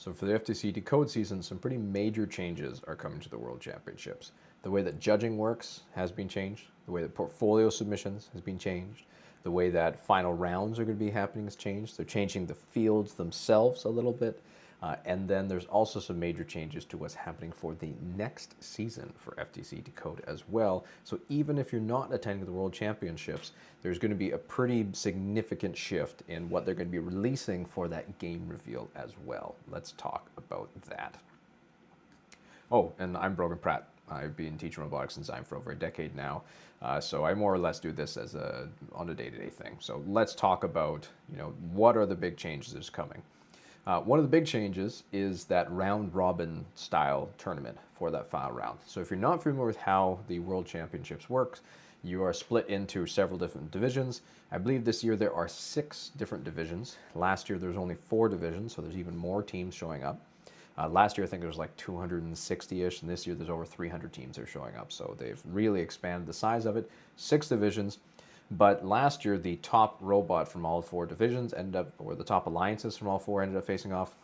So for the FTC Decode season, some pretty major changes are coming to the World Championships. The way that judging works has been changed. The way that portfolio submissions has been changed. The way that final rounds are going to be happening has changed. They're changing the fields themselves a little bit. And then there's also some major changes to what's happening for the next season for FTC Decode as well. So even if you're not attending the World Championships, there's going to be a pretty significant shift in what they're going to be releasing for that game reveal as well. Let's talk about that. Oh, and I'm Brogan Pratt. I've been teaching robotics and design for over a decade now, so I more or less do this as on a day-to-day thing. So let's talk about, what are the big changes that's coming. One of the big changes is that round robin style tournament for that final round. So if you're not familiar with how the World Championships works, you are split into several different divisions. I believe this year there are 6 different divisions. Last year there was only 4 divisions, so there's even more teams showing up. Last year I think there was like 260-ish, and this year there's over 300 teams that are showing up. So they've really expanded the size of it. 6 divisions. But last year, the top robot from all 4 divisions or the top alliances from all 4 ended up facing off.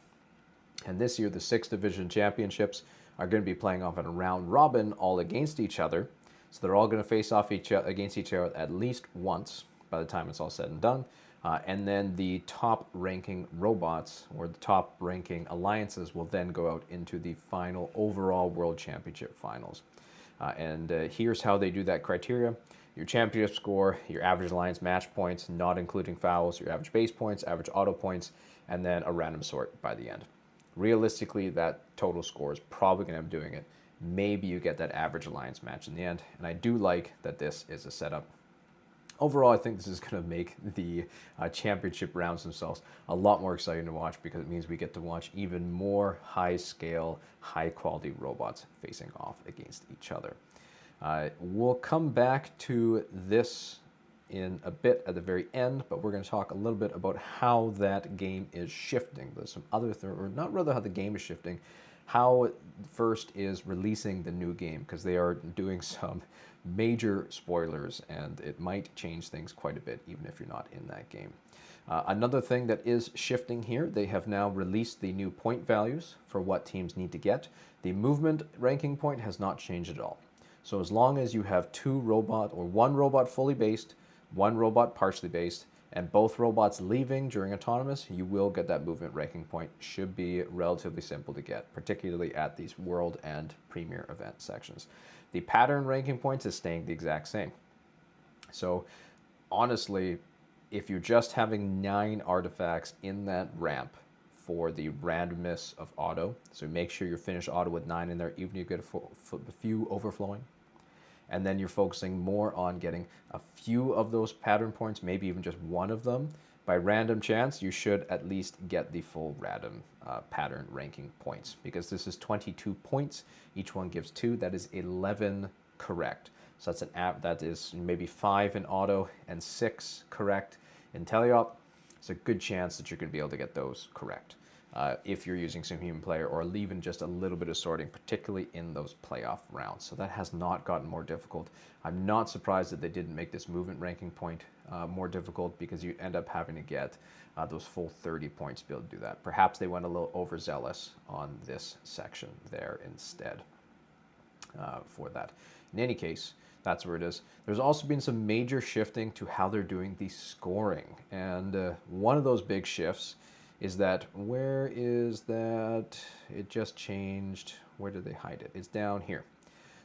And this year, the 6 division championships are going to be playing off in a round robin all against each other. So they're all going to face off against each other at least once by the time it's all said and done. And then the top ranking robots or the top ranking alliances will then go out into the final overall World Championship finals. And here's how they do that criteria. Your championship score, your average alliance match points, not including fouls, your average base points, average auto points, and then a random sort by the end. Realistically, that total score is probably going to end up doing it. Maybe you get that average alliance match in the end. And I do like that this is a setup. Overall, I think this is going to make the championship rounds themselves a lot more exciting to watch, because it means we get to watch even more high-scale, high-quality robots facing off against each other. We'll come back to this in a bit at the very end, but we're going to talk a little bit about how that game is shifting. There's some other or not rather how the game is shifting, how First is releasing the new game, because they are doing some major spoilers, and it might change things quite a bit, even if you're not in that game. Another thing that is shifting here, they have now released the new point values for what teams need to get. The movement ranking point has not changed at all. So as long as you have 2 robot or 1 robot fully based, 1 robot partially based, and both robots leaving during autonomous, you will get that movement ranking point. Should be relatively simple to get, particularly at these world and premier event sections. The pattern ranking points is staying the exact same. So honestly, if you're just having 9 artifacts in that ramp for the randomness of auto, so make sure you finish auto with 9 in there, even if you get a few overflowing. And then you're focusing more on getting a few of those pattern points, maybe even just 1 of them. By random chance, you should at least get the full random pattern ranking points, because this is 22 points. Each one gives 2. That is 11 correct. So that's that is maybe 5 in auto and 6 correct in teleop. It's a good chance that you're going to be able to get those correct. If you're using some human player or leaving just a little bit of sorting, particularly in those playoff rounds. So that has not gotten more difficult. I'm not surprised that they didn't make this movement ranking point more difficult, because you end up having to get those full 30 points to be able to do that. Perhaps they went a little overzealous on this section there instead for that. In any case, that's where it is. There's also been some major shifting to how they're doing the scoring. And one of those big shifts is that, where is that? It just changed. Where did they hide it? It's down here.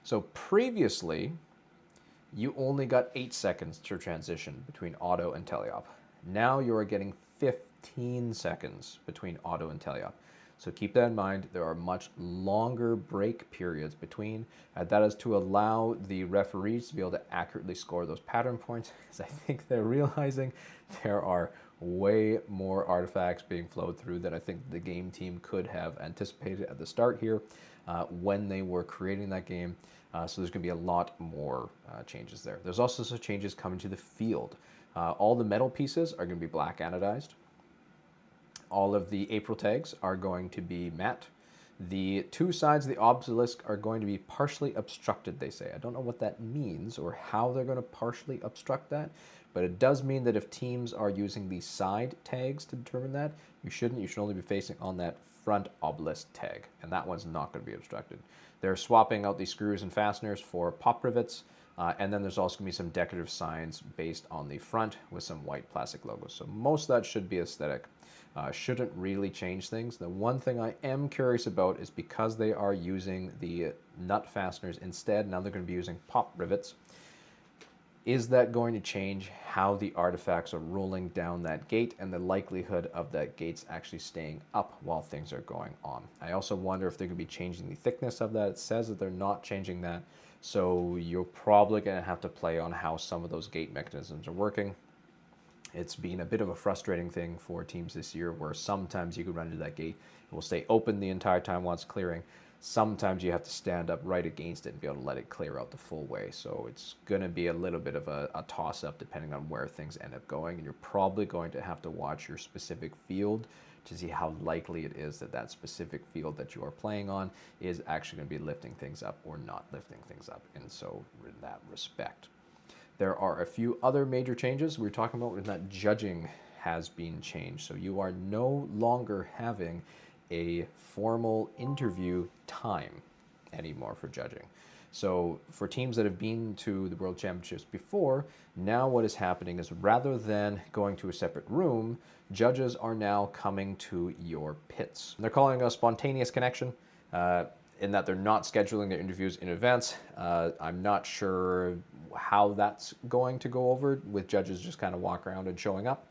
So previously, you only got 8 seconds to transition between auto and teleop. Now you are getting 15 seconds between auto and teleop. So keep that in mind. There are much longer break periods between. That is to allow the referees to be able to accurately score those pattern points, because I think they're realizing there are way more artifacts being flowed through than I think the game team could have anticipated at the start here when they were creating that game. So there's going to be a lot more changes there. There's also some changes coming to the field. All the metal pieces are going to be black anodized. All of the April tags are going to be matte. The 2 sides of the obelisk are going to be partially obstructed, they say. I don't know what that means or how they're going to partially obstruct that, but it does mean that if teams are using the side tags to determine that, you shouldn't. You should only be facing on that front obelisk tag, and that one's not going to be obstructed. They're swapping out these screws and fasteners for pop rivets, and then there's also going to be some decorative signs based on the front with some white plastic logos. So most of that should be aesthetic. Shouldn't really change things. The one thing I am curious about is because they are using the nut fasteners instead, now they're going to be using pop rivets. Is that going to change how the artifacts are rolling down that gate and the likelihood of that gates actually staying up while things are going on? I also wonder if they're going to be changing the thickness of that. It says that they're not changing that, so you're probably going to have to play on how some of those gate mechanisms are working. It's been a bit of a frustrating thing for teams this year where sometimes you can run into that gate. It will stay open the entire time while it's clearing. Sometimes you have to stand up right against it and be able to let it clear out the full way. So it's going to be a little bit of a toss-up depending on where things end up going. And you're probably going to have to watch your specific field to see how likely it is that that specific field that you are playing on is actually going to be lifting things up or not lifting things up. And so in that respect. There are a few other major changes we were talking about when that judging has been changed. So you are no longer having a formal interview time anymore for judging. So for teams that have been to the World Championships before, now what is happening is rather than going to a separate room, judges are now coming to your pits. They're calling it a spontaneous connection. In that they're not scheduling their interviews in advance. I'm not sure how that's going to go over with judges just kind of walk around and showing up.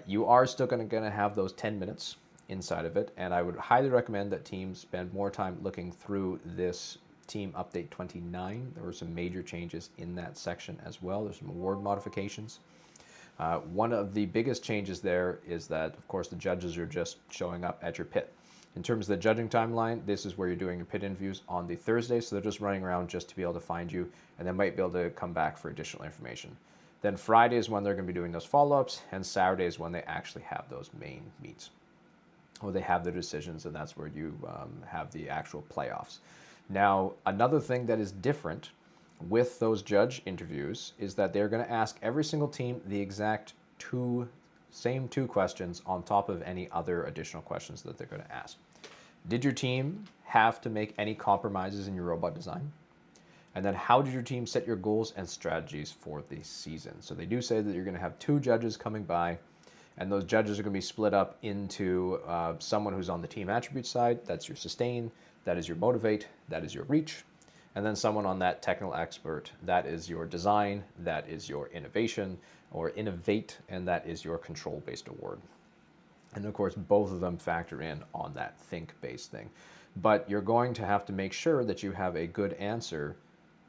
You are still going to have those 10 minutes inside of it, and I would highly recommend that teams spend more time looking through this team update 29. There were some major changes in that section as well. There's some award modifications. One of the biggest changes there is that, of course, the judges are just showing up at your pit. In terms of the judging timeline, this is where you're doing your pit interviews on the Thursday, so they're just running around just to be able to find you, and they might be able to come back for additional information. Then Friday is when they're going to be doing those follow-ups, and Saturday is when they actually have those main meets, or they have their decisions, and that's where you have the actual playoffs. Now, another thing that is different with those judge interviews is that they're going to ask every single team the exact same two questions on top of any other additional questions that they're going to ask. Did your team have to make any compromises in your robot design? And then how did your team set your goals and strategies for the season? So they do say that you're going to have 2 judges coming by, and those judges are going to be split up into someone who's on the team attribute side. That's your sustain, that is your motivate, that is your reach. And then someone on that technical expert, that is your design, that is your innovation or innovate, and that is your control-based award. And of course, both of them factor in on that think-based thing. But you're going to have to make sure that you have a good answer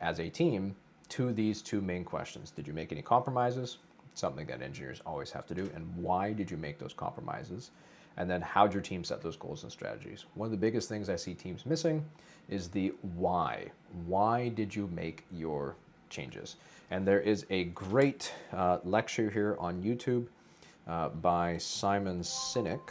as a team to these 2 main questions. Did you make any compromises? Something that engineers always have to do. And why did you make those compromises? And then how did your team set those goals and strategies? One of the biggest things I see teams missing is the why. Why did you make your changes? And there is a great lecture here on YouTube by Simon Sinek.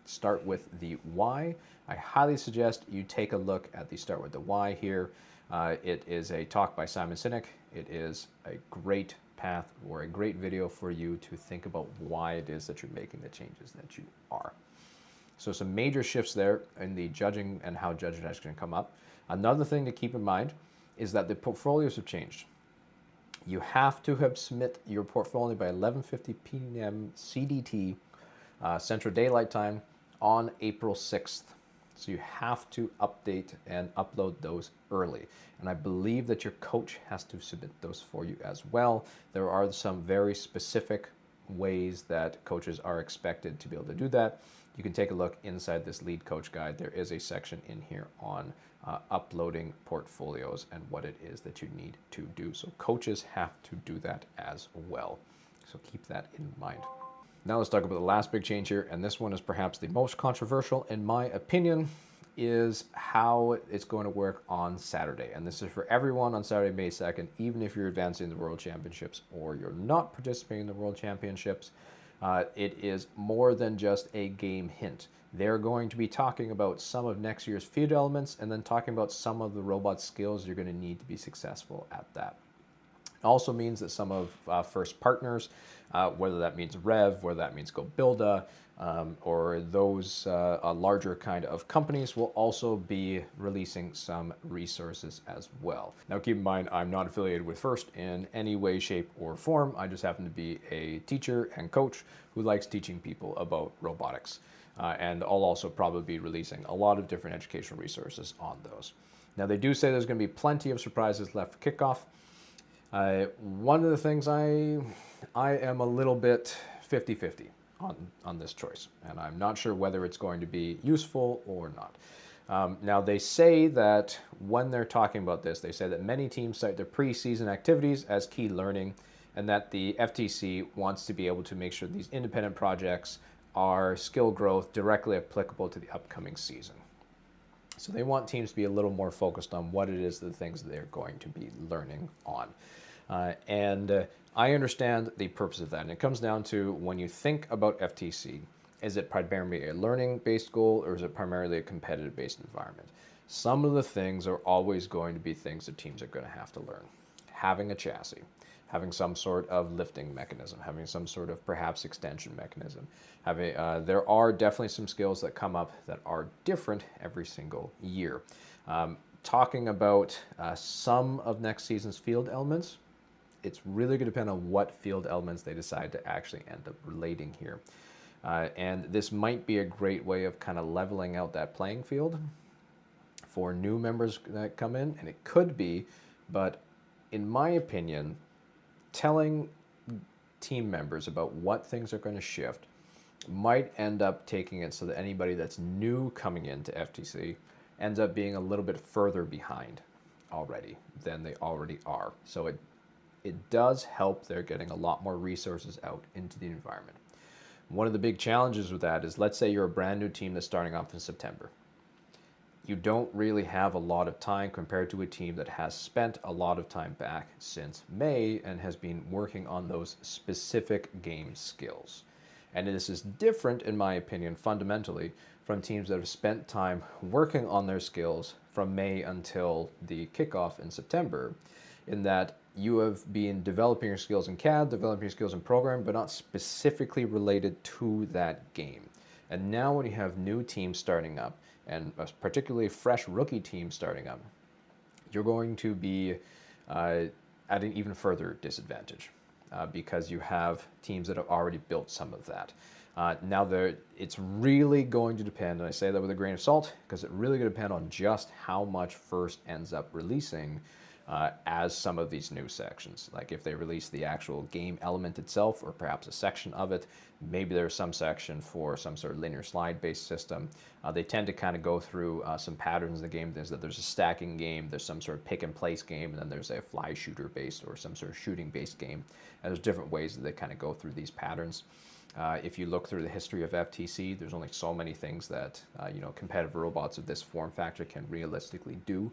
Start with the why. I highly suggest you take a look at the Start with the Why here. It is a talk by Simon Sinek. It is a great path or a great video for you to think about why it is that you're making the changes that you are. So some major shifts there in the judging and how judging is going to come up. Another thing to keep in mind is that the portfolios have changed. You have to have submit your portfolio by 11:50 p.m. CDT, Central Daylight Time, on April 6th. So you have to update and upload those early. And I believe that your coach has to submit those for you as well. There are some very specific ways that coaches are expected to be able to do that. You can take a look inside this lead coach guide. There is a section in here on uploading portfolios and what it is that you need to do. So coaches have to do that as well. So keep that in mind. Now let's talk about the last big change here, and this one is perhaps the most controversial in my opinion, is how it's going to work on Saturday. And this is for everyone on Saturday, May 2nd, even if you're advancing the World Championships or you're not participating in the World Championships. It is more than just a game hint. They're going to be talking about some of next year's field elements and then talking about some of the robot skills you're going to need to be successful at that. It also means that some of first partners, whether that means Rev, whether that means Go Builda, or those larger kind of companies will also be releasing some resources as well. Now keep in mind, I'm not affiliated with FIRST in any way, shape, or form. I just happen to be a teacher and coach who likes teaching people about robotics. And I'll also probably be releasing a lot of different educational resources on those. Now they do say there's going to be plenty of surprises left for kickoff. One of the things I am a little bit 50-50 on this choice, and I'm not sure whether it's going to be useful or not. Now they say that when they're talking about this, they say that many teams cite their preseason activities as key learning, and that the FTC wants to be able to make sure these independent projects are skill growth directly applicable to the upcoming season. So they want teams to be a little more focused on what it is, the things that they're going to be learning on. And I understand the purpose of that. And it comes down to, when you think about FTC, is it primarily a learning-based goal, or is it primarily a competitive-based environment? Some of the things are always going to be things that teams are going to have to learn. Having a chassis, having some sort of lifting mechanism, having some sort of perhaps extension mechanism. There are definitely some skills that come up that are different every single year. Talking about some of next season's field elements, it's really going to depend on what field elements they decide to actually end up relating here. And this might be a great way of kind of leveling out that playing field for new members that come in, and it could be, but in my opinion, telling team members about what things are going to shift might end up taking it so that anybody that's new coming into FTC ends up being a little bit further behind already than they already are. So it does help they're getting a lot more resources out into the environment. One of the big challenges with that is, let's say you're a brand new team that's starting off in September. You don't really have a lot of time compared to a team that has spent a lot of time back since May and has been working on those specific game skills. And this is different, in my opinion, fundamentally, from teams that have spent time working on their skills from May until the kickoff in September, in that you have been developing your skills in CAD, developing your skills in program, but not specifically related to that game. And now when you have new teams starting up, and particularly fresh rookie teams starting up, you're going to be at an even further disadvantage because you have teams that have already built some of that. Now, it's really going to depend, and I say that with a grain of salt, because it really going to depend on just how much FIRST ends up releasing as some of these new sections. Like if they release the actual game element itself, or perhaps a section of it, maybe there's some section for some sort of linear slide-based system. They tend to kind of go through some patterns in the game. There's a stacking game, there's some sort of pick-and-place game, and then there's a fly shooter-based or some sort of shooting-based game. And there's different ways that they kind of go through these patterns. If you look through the history of FTC, there's only so many things that competitive robots of this form factor can realistically do.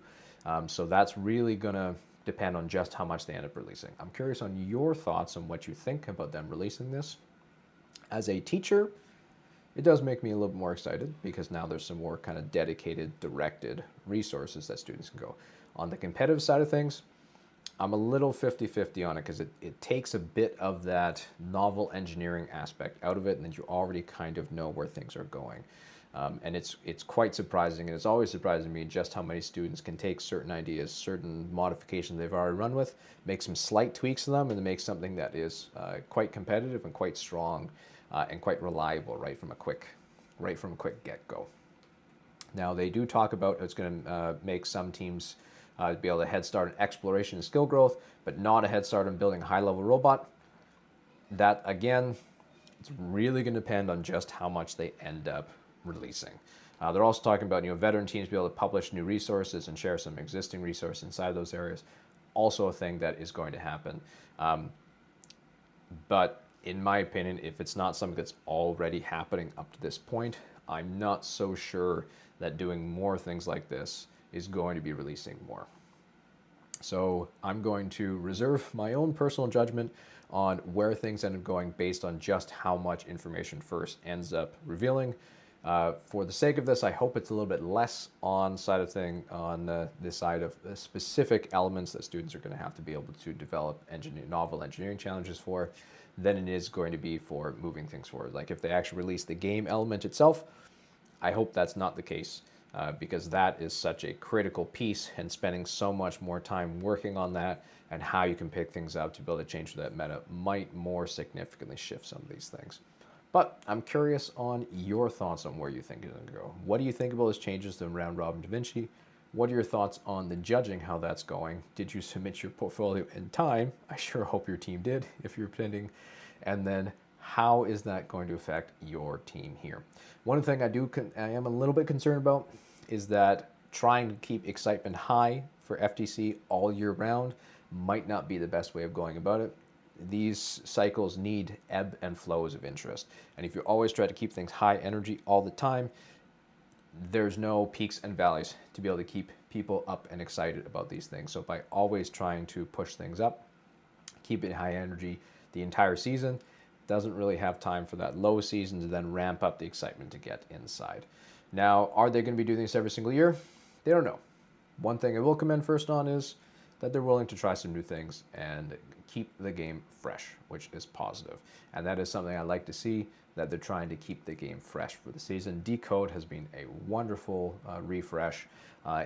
So that's really going to depend on just how much they end up releasing. I'm curious on your thoughts on what you think about them releasing this. As a teacher, it does make me a little bit more excited, because now there's some more kind of dedicated, directed resources that students can go. On the competitive side of things, I'm a little 50-50 on it, because it takes a bit of that novel engineering aspect out of it, and then you already kind of know where things are going. And it's quite surprising, and it's always surprising me just how many students can take certain ideas, certain modifications they've already run with, make some slight tweaks to them, and then make something that is quite competitive and quite strong and quite reliable right from a quick get-go. Now, they do talk about it's going to make some teams be able to head start in exploration and skill growth, but not a head start in building a high-level robot. That, again, it's really going to depend on just how much they end up releasing. They're also talking about veteran teams be able to publish new resources and share some existing resources inside those areas. Also a thing that is going to happen. But in my opinion, if it's not something that's already happening up to this point, I'm not so sure that doing more things like this is going to be releasing more. So I'm going to reserve my own personal judgment on where things end up going based on just how much information FIRST ends up revealing. For the sake of this, I hope it's a little bit less on this side of the specific elements that students are going to have to be able to develop novel engineering challenges for. than it is going to be for moving things forward. Like if they actually release the game element itself, I hope that's not the case, because that is such a critical piece, and spending so much more time working on that and how you can pick things up to be able to change that meta might more significantly shift some of these things. But I'm curious on your thoughts on where you think it's going to go. What do you think about those changes to round robin Da Vinci? What are your thoughts on the judging, how that's going? Did you submit your portfolio in time? I sure hope your team did, if you're pending. And then how is that going to affect your team here? One thing I am a little bit concerned about is that trying to keep excitement high for FTC all year round might not be the best way of going about it. These cycles need ebb and flows of interest. And if you always try to keep things high energy all the time, there's no peaks and valleys to be able to keep people up and excited about these things. So by always trying to push things up, keep it high energy the entire season, doesn't really have time for that low season to then ramp up the excitement to get inside. Now, are they going to be doing this every single year? They don't know. One thing I will commend first on is that they're willing to try some new things and keep the game fresh, which is positive. And that is something I like to see, that they're trying to keep the game fresh for the season. Decode has been a wonderful refresh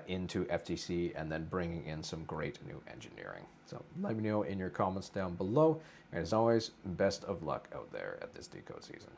into FTC, and then bringing in some great new engineering. So let me know in your comments down below. And as always, best of luck out there at this Decode season.